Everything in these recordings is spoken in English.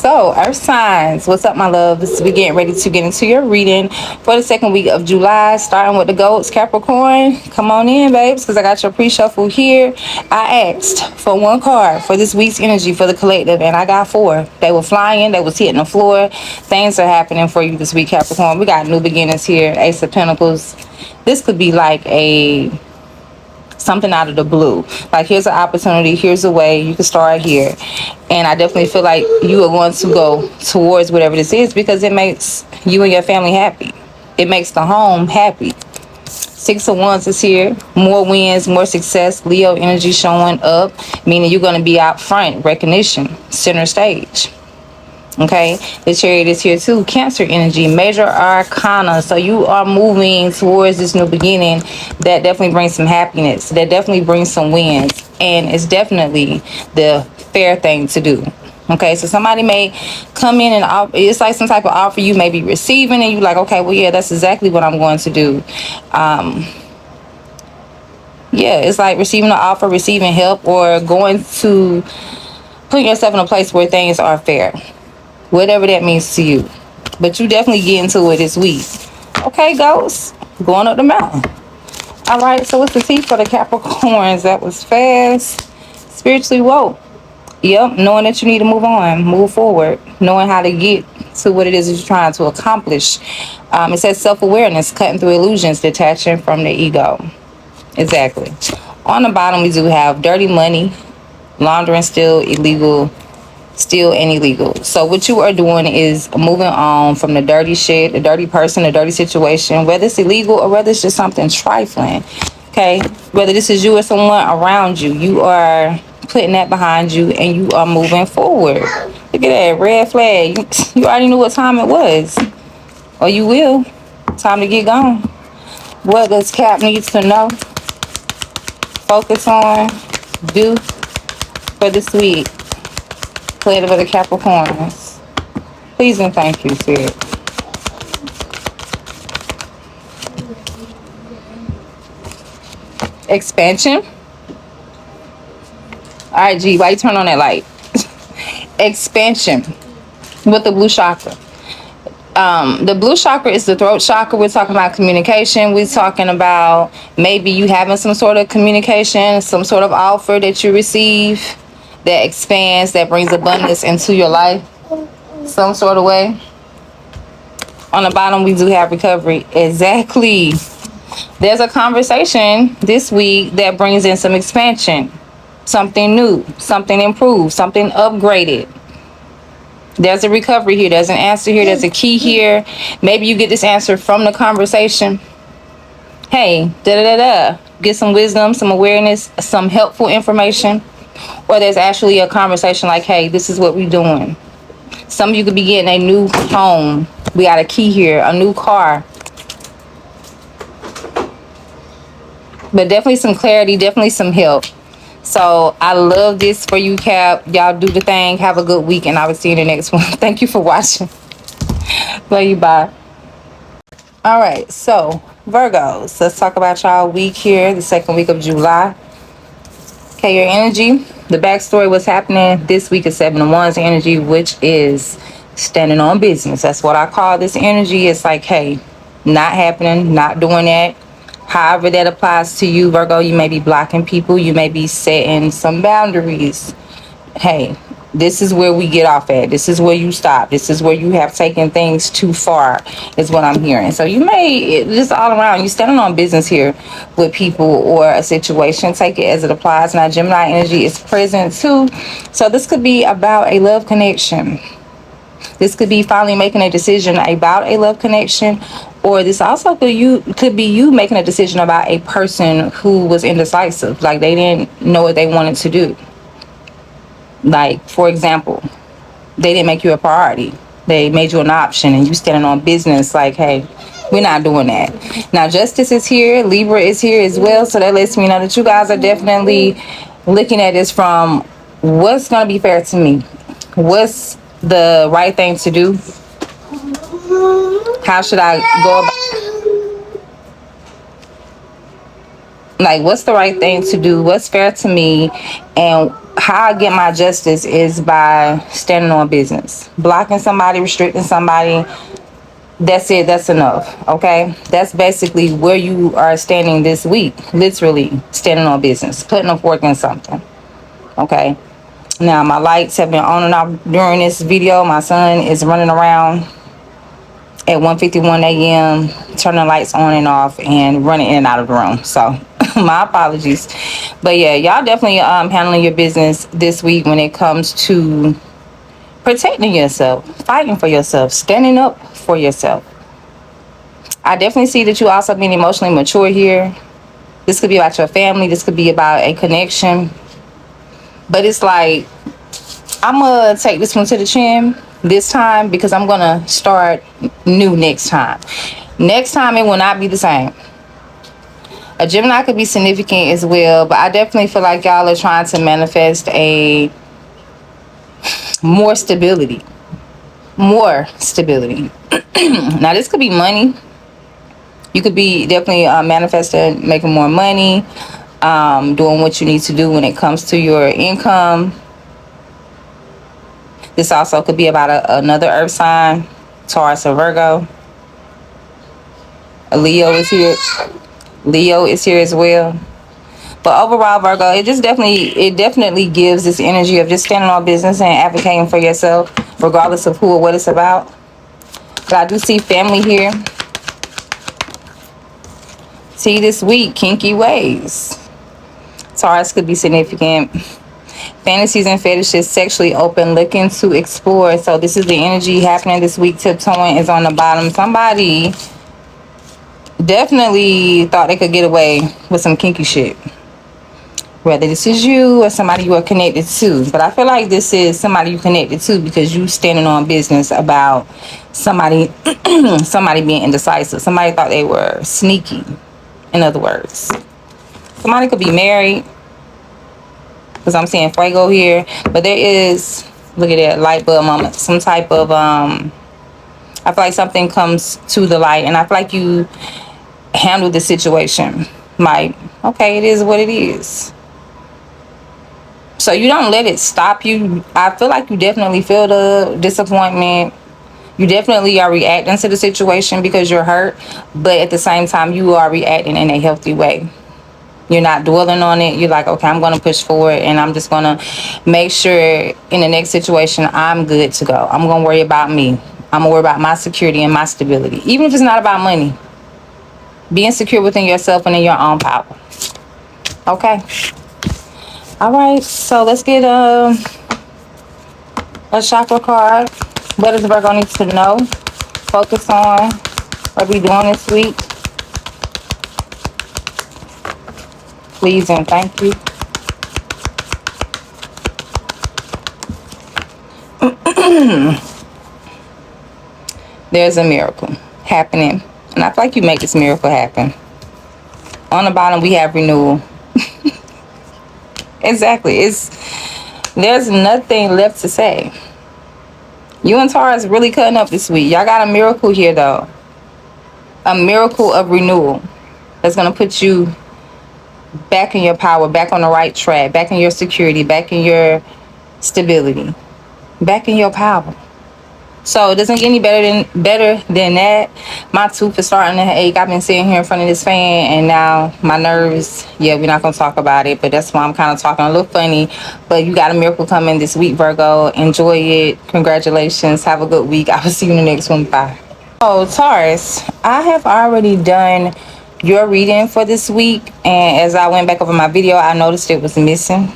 So, Earth signs, what's up, my loves? We getting ready to get into your reading for the second week of July, starting with the goats, Capricorn. Come on in, babes, because I got your pre-shuffle here. I asked for one card for this week's energy for the collective, and I got four. They were flying, they was hitting the floor. Things are happening for you this week, Capricorn. We got new beginnings here, Ace of Pentacles. This could be like a something out of the blue, like here's an opportunity, here's a way you can start here. And I definitely feel like you are going to go towards whatever this is because it makes you and your family happy, it makes the home happy. Six of Wands is here, more wins, more success, Leo energy showing up, meaning you're going to be out front, recognition, center stage. Okay, the Chariot is here too, Cancer energy, major arcana. So you are moving towards this new beginning that definitely brings some happiness, that definitely brings some wins, and it's definitely the fair thing to do. Okay, so somebody may come in and it's like some type of offer you may be receiving, and you like, okay, well, yeah, that's exactly what I'm going to do. Yeah, it's like receiving an offer, receiving help, or going to put yourself in a place where things are fair, whatever that means to you. But you definitely get into it this week. Okay, ghosts, going up the mountain. All right, so what's the tea for the Capricorns? That was fast. Spiritually woke. Yep, knowing that you need to move on, move forward, knowing how to get to what it is that you're trying to accomplish. It says self-awareness, cutting through illusions, detaching from the ego. Exactly. On the bottom, we do have dirty money, laundering, still illegal, still and illegal. So what you are doing is moving on from the dirty shit, the dirty person, the dirty situation, whether it's illegal or whether it's just something trifling. Okay, whether this is you or someone around you, you are putting that behind you and you are moving forward. Look at that red flag. You already knew what time it was, or you will. Time to get gone. What does Cap needs to know, focus on, do for this week? Play for the Capricorns. Please and thank you, Spirit. Expansion. All right, G, why you turn on that light? Expansion with the blue chakra. The blue chakra is the throat chakra. We're talking about communication. We're talking about maybe you having some sort of communication, some sort of offer that you receive that expands, that brings abundance into your life some sort of way. On the bottom, we do have recovery. Exactly. There's a conversation this week that brings in some expansion, something new, something improved, something upgraded. There's a recovery here. There's an answer here. There's a key here. Maybe you get this answer from the conversation. Hey, da-da-da-da. Get some wisdom, some awareness, some helpful information. Or there's actually a conversation like, hey, this is what we're doing. Some of you could be getting a new home. We got a key here, a new car. But definitely some clarity, definitely some help. So I love this for you, Cap. Y'all do the thing. Have a good week, and I will see you in the next one. Thank you for watching. Love you. Bye. All right, so Virgos, let's talk about y'all week here, the second week of July. Okay, your energy, the backstory, what's happening this week is Seven of Wands energy, which is standing on business. That's what I call this energy. It's like, hey, not happening, not doing that. However that applies to you, Virgo, you may be blocking people. You may be setting some boundaries. Hey, this is where we get off at. This is where you stop. This is where you have taken things too far, is what I'm hearing. So you may, just all around, you're standing on business here with people or a situation. Take it as it applies. Now, Gemini energy is present too. So this could be about a love connection. This could be finally making a decision about a love connection, or this also could be you making a decision about a person who was indecisive, like they didn't know what they wanted to do. Like, for example, they didn't make you a priority. They made you an option, and you standing on business like, hey, we're not doing that. Now, Justice is here. Libra is here as well. So that lets me know that you guys are definitely looking at this from what's going to be fair to me. What's the right thing to do? How should I go about, like, what's the right thing to do? What's fair to me? And how I get my justice is by standing on business. Blocking somebody, restricting somebody, that's it, that's enough. Okay, that's basically where you are standing this week. Literally standing on business, putting up work in something. Okay, now my lights have been on and off during this video. My son is running around at 1:51 a.m. turning lights on and off and running in and out of the room, so my apologies. But yeah, y'all definitely handling your business this week when it comes to protecting yourself, fighting for yourself, standing up for yourself. I definitely see that you also being emotionally mature here. This could be about your family. This could be about a connection. But it's like, I'm going to take this one to the chin this time because I'm going to start new next time. Next time, it will not be the same. A Gemini could be significant as well, but I definitely feel like y'all are trying to manifest a more stability. More stability. Now, this could be money. You could be definitely manifesting, making more money, doing what you need to do when it comes to your income. This also could be about another earth sign, Taurus or Virgo. A Leo is here. Leo is here as well. But overall, Virgo, it definitely gives this energy of just standing on business and advocating for yourself, regardless of who or what it's about. But I do see family here. See this week, kinky ways. Taurus could be significant. Fantasies and fetishes, sexually open, looking to explore. So this is the energy happening this week. Tiptoeing is on the bottom. Somebody definitely thought they could get away with some kinky shit. Whether this is you or somebody you are connected to. But I feel like this is somebody you connected to because you standing on business about somebody somebody being indecisive. Somebody thought they were sneaky, in other words. Somebody could be married, because I'm seeing Fuego here. But there is, look at that, light bulb moment. Some type of, I feel like something comes to the light. And I feel like you handle the situation. Like, okay, it is what it is. So you don't let it stop you. I feel like you definitely feel the disappointment. You definitely are reacting to the situation because you're hurt. But at the same time, you are reacting in a healthy way. You're not dwelling on it. You're like, okay, I'm going to push forward and I'm just going to make sure in the next situation I'm good to go. I'm going to worry about me. I'm going to worry about my security and my stability. Even if it's not about money. Being secure within yourself and in your own power. Okay. All right. So let's get a chakra card. What does Virgo need to know? Focus on. What we doing this week? Please and thank you. There's a miracle happening. And I feel like you make this miracle happen. On the bottom, we have renewal. Exactly. There's nothing left to say. You and Taurus really cutting up this week. Y'all got a miracle here, though. A miracle of renewal. That's going to put you back in your power, back on the right track, back in your security, back in your stability, back in your power. So it doesn't get any better than that. My tooth is starting to ache. I've been sitting here in front of this fan and now my nerves, yeah, we're not going to talk about it, but that's why I'm kind of talking a little funny. But you got a miracle coming this week, Virgo. Enjoy it. Congratulations. Have a good week. I will see you in the next one. Bye. Oh, Taurus, I have already done your reading for this week. And as I went back over my video, I noticed it was missing.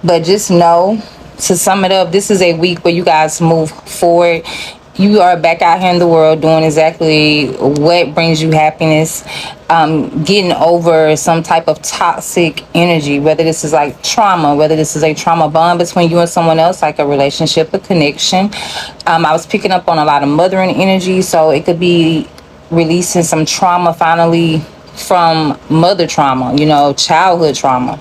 But just know, to sum it up, this is a week where you guys move forward. You are back out here in the world doing exactly what brings you happiness, getting over some type of toxic energy, whether this is like trauma, whether this is a trauma bond between you and someone else, like a relationship, a connection. I was picking up on a lot of mothering energy, so it could be releasing some trauma finally from mother trauma, childhood trauma.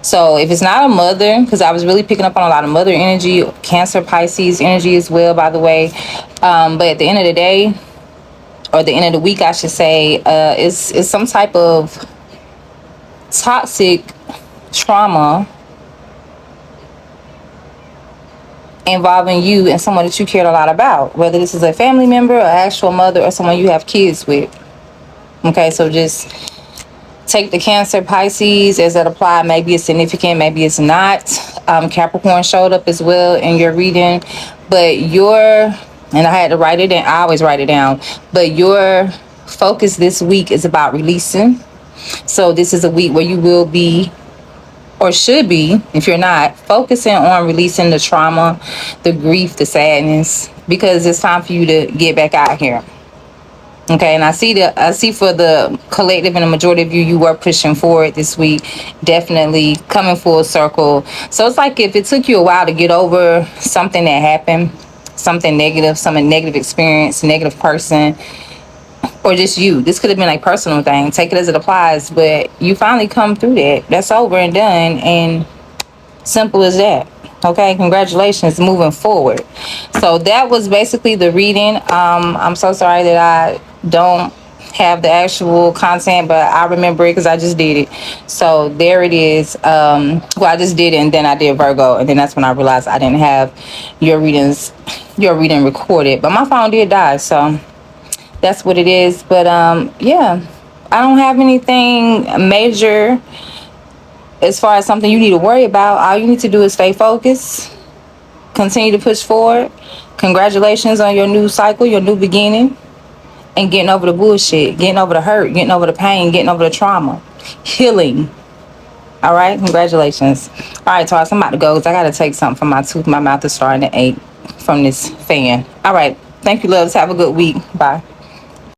So if it's not a mother, because I was really picking up on a lot of mother energy, Cancer, Pisces energy as well, by the way. But at the end of the day, or the end of the week, I should say, it's some type of toxic trauma involving you and someone that you cared a lot about, whether this is a family member, an actual mother, or someone you have kids with. Okay, so just take the Cancer, Pisces as that apply. Maybe it's significant, maybe it's not. Capricorn showed up as well in your reading, but and I had to write it down. I always write it down. But your focus this week is about releasing. So this is a week where you will be, or should be, if you're not, focusing on releasing the trauma, the grief, the sadness, because it's time for you to get back out here. Okay, and I see for the collective and the majority of you, you were pushing forward this week, definitely coming full circle. So it's like if it took you a while to get over something that happened, something negative, some negative experience, negative person, or just you. This could have been a personal thing. Take it as it applies, but you finally come through that. That's over and done, and simple as that. Okay, congratulations, moving forward. So that was basically the reading. I'm so sorry that I don't have the actual content, but I remember it because I just did it. So there it is. Well, I just did it, and then I did Virgo, and then that's when I realized I didn't have your reading recorded. But my phone did die, so that's what it is. But yeah, I don't have anything major as far as something you need to worry about. All you need to do is stay focused, continue to push forward. Congratulations on your new cycle, your new beginning, and getting over the bullshit, getting over the hurt, getting over the pain, getting over the trauma, healing. All right, congratulations. All right, Taurus, I'm about to go because I got to take something from my tooth. My mouth is starting to ache from this fan. All right, thank you, loves. Have a good week. Bye.